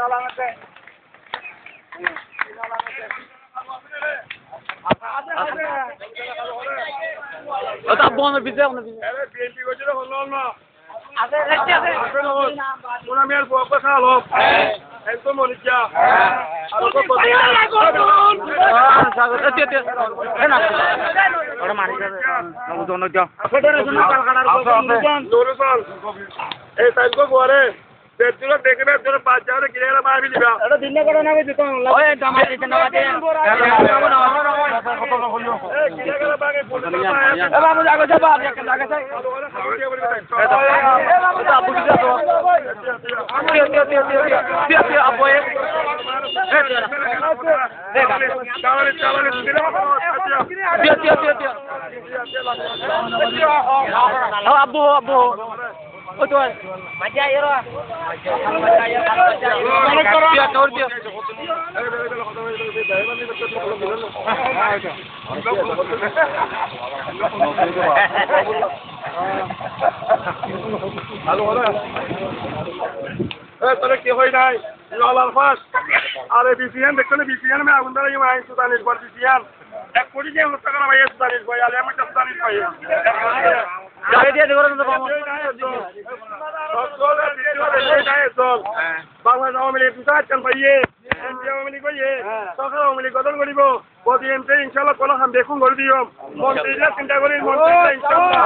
Tá bom no bize, no bize. BNP কইছিল হলো না আছে কোন আমি আর বকবা খালো একদম মনিজা আর কত না ওরা মারি যাবে না বুঝো না যাও ফেডারেশন কারখানার নুরুল এই তাইকো গোরে বেতুরা দেখবে তোর 5000 কিলোরা মারবি দিবা এটা দিনে করে না দিত ওই জামা দিতে না বাদে এই কিলোরা বাগে ফুলটা এ বাবু জাগো যাবা একটা জায়গা চাই এ বাবু আপু দিতে তো তিয়া আপু এ abu oh tuan maja ya roh dia tahu dia তোরা কি হয় নাই লালার ফাস আরে বিসিএন দেখছো না বিসিএন মে আগুন ধরে এই সুদানিস পর বিসিএন 1 কোটি টাকা ভাই সুদানিস ভাই আলে আমি সুদানিস ভাই যাবে দিয়ে দেখো তো বাংলাদেশ আওয়ামী লীগ দুটা চান ভাইয়ে এমপি আওয়ামী লীগ ভাইয়ে সরকার আওয়ামী লীগ গঠন করিব প্রতি এমপি ইনশাআল্লাহ কোন হাম দেখুন করে দিও মন্ত্রীরা চিন্তা করি মন্ত্রীরা ইনশাআল্লাহ